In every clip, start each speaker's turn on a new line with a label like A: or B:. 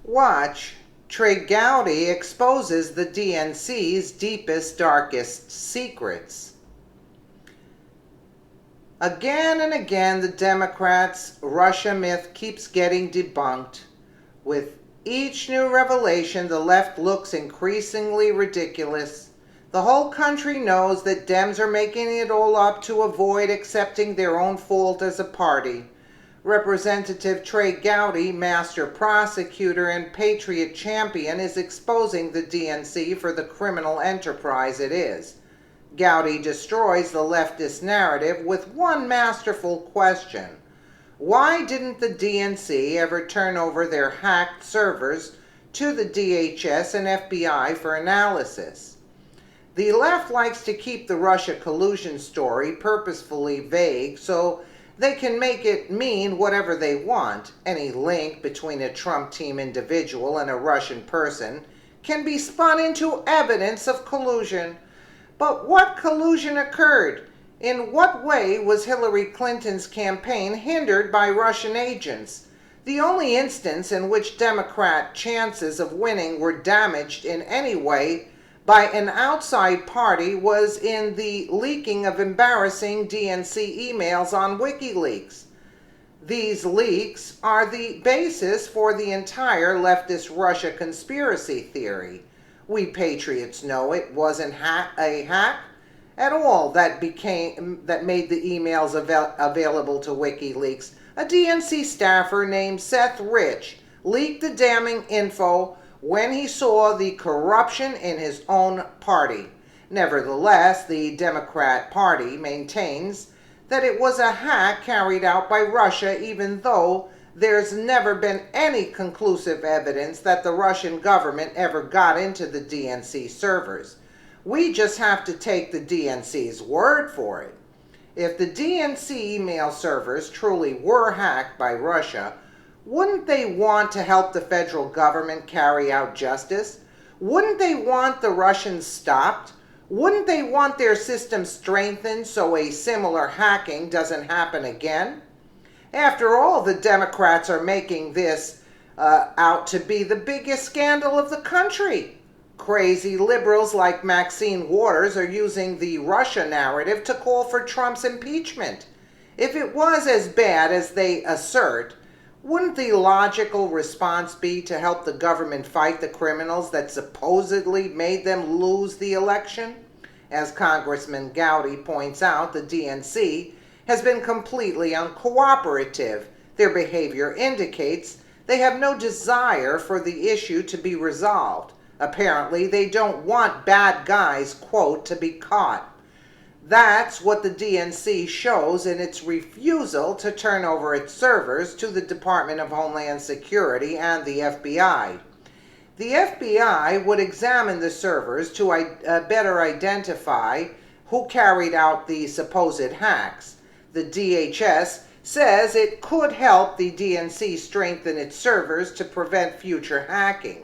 A: Watch, Trey Gowdy exposes the DNC's deepest, darkest secrets. Again and again, the Democrats' Russia myth keeps getting debunked. With each new revelation, the left looks increasingly ridiculous. The whole country knows that Dems are making it all up to avoid accepting their own fault as a party. Representative Trey Gowdy, master prosecutor and patriot champion, is exposing the DNC for the criminal enterprise it is. Gowdy destroys the leftist narrative with one masterful question. Why didn't the DNC ever turn over their hacked servers to the DHS and FBI for analysis? The left likes to keep the Russia collusion story purposefully vague so they can make it mean whatever they want. Any link between a Trump team individual and a Russian person can be spun into evidence of collusion. But what collusion occurred? In what way was Hillary Clinton's campaign hindered by Russian agents? The only instance in which Democrat chances of winning were damaged in any way by an outside party was in the leaking of embarrassing DNC emails on WikiLeaks. These leaks are the basis for the entire leftist Russia conspiracy theory. We patriots know it wasn't a hack at all that made the emails available to WikiLeaks. A DNC staffer named Seth Rich leaked the damning info when he saw the corruption in his own party. Nevertheless, the Democrat Party maintains that it was a hack carried out by Russia, even though there's never been any conclusive evidence that the Russian government ever got into the DNC servers. We just have to take the DNC's word for it. If the DNC email servers truly were hacked by Russia, wouldn't they want to help the federal government carry out justice? Wouldn't they want the Russians stopped? Wouldn't they want their system strengthened so a similar hacking doesn't happen again? After all, the Democrats are making this out to be the biggest scandal of the country. Crazy liberals like Maxine Waters are using the Russia narrative to call for Trump's impeachment. If it was as bad as they assert, wouldn't the logical response be to help the government fight the criminals that supposedly made them lose the election? As Congressman Gowdy points out, the DNC has been completely uncooperative. Their behavior indicates they have no desire for the issue to be resolved. Apparently, they don't want bad guys, quote, to be caught. That's what the DNC shows in its refusal to turn over its servers to the Department of Homeland Security and the FBI. The FBI would examine the servers to better identify who carried out the supposed hacks. The DHS says it could help the DNC strengthen its servers to prevent future hacking.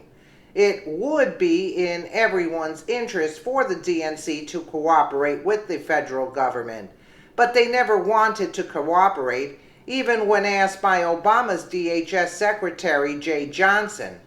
A: It would be in everyone's interest for the DNC to cooperate with the federal government, but they never wanted to cooperate, even when asked by Obama's DHS Secretary Jay Johnson.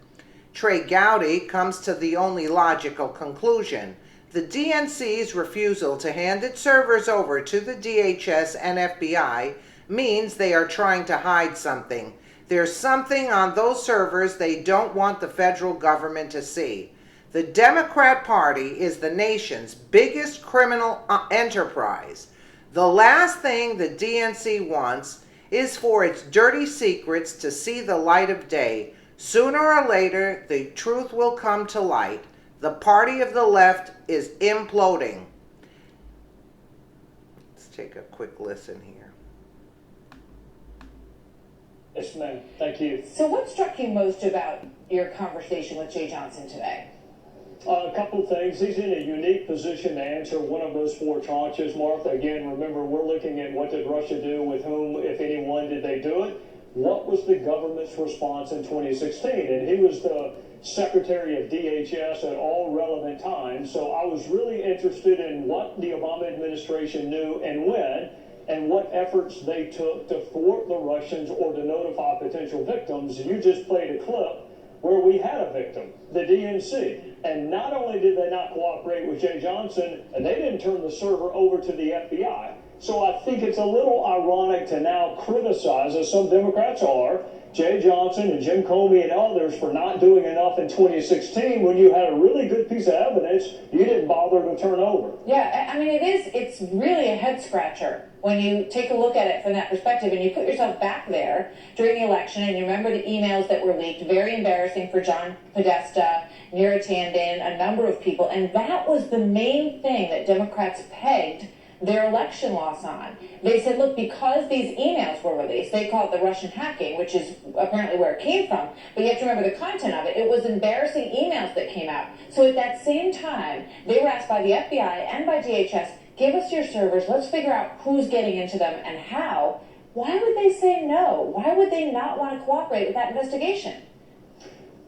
A: Trey Gowdy comes to the only logical conclusion. The DNC's refusal to hand its servers over to the DHS and FBI means they are trying to hide something. There's something on those servers they don't want the federal government to see. The Democrat Party is the nation's biggest criminal enterprise. The last thing the DNC wants is for its dirty secrets to see the light of day. Sooner or later, the truth will come to light. The party of the left is imploding. Let's take a quick listen here.
B: Yes, ma'am. Thank you.
C: So what struck you most about your conversation with Jay Johnson today?
B: A couple of things. He's in a unique position to answer one of those four tranches, Martha. Again, remember, we're looking at what did Russia do, with whom, if anyone, did they do it? What was the government's response in 2016? And he was the Secretary of DHS at all relevant times. So I was really interested in what the Obama administration knew and when, and what efforts they took to thwart the Russians or to notify potential victims. You just played a clip where we had a victim, the DNC. And not only did they not cooperate with Jay Johnson, and they didn't turn the server over to the FBI. So I think it's a little ironic to now criticize, as some Democrats are, Jay Johnson and Jim Comey and others for not doing enough in 2016 when you had a really good piece of evidence you didn't bother to turn over.
C: Yeah, I mean, it's really a head scratcher when you take a look at it from that perspective and you put yourself back there during the election and you remember the emails that were leaked, very embarrassing for John Podesta, Neera Tanden, a number of people, and that was the main thing that Democrats pegged their election loss on. They said, look, because these emails were released, they call it the Russian hacking, which is apparently where it came from, but you have to remember the content of it. It was embarrassing emails that came out. So at that same time, they were asked by the FBI and by DHS, give us your servers, let's figure out who's getting into them and how. Why would they say no? Why would they not want to cooperate with that investigation?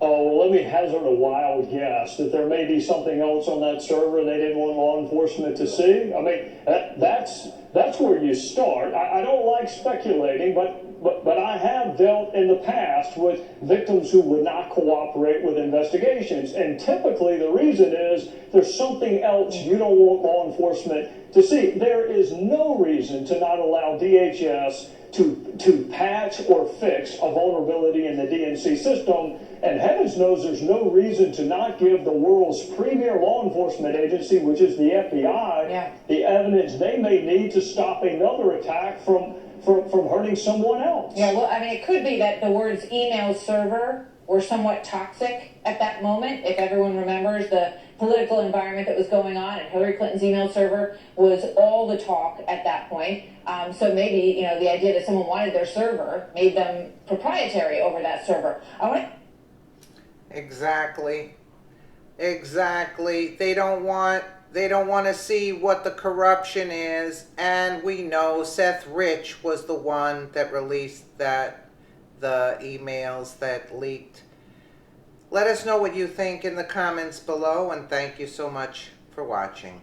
B: Oh, well, let me hazard a wild guess that there may be something else on that server they didn't want law enforcement to see. I mean, that's where you start. I don't like speculating, but I have dealt in the past with victims who would not cooperate with investigations. And typically the reason is there's something else you don't want law enforcement to see. There is no reason to not allow DHS to patch or fix a vulnerability in the DNC system. And heavens knows there's no reason to not give the world's premier law enforcement agency, which is the FBI, the evidence they may need to stop another attack from hurting someone else.
C: Yeah, well, I mean, it could be that the words email server were somewhat toxic at that moment. If everyone remembers the political environment that was going on, and Hillary Clinton's email server was all the talk at that point. So maybe, the idea that someone wanted their server made them proprietary over that server.
A: Exactly. They don't want to see what the corruption is, and we know Seth Rich was the one that released the emails that leaked. Let us know what you think in the comments below, and thank you so much for watching.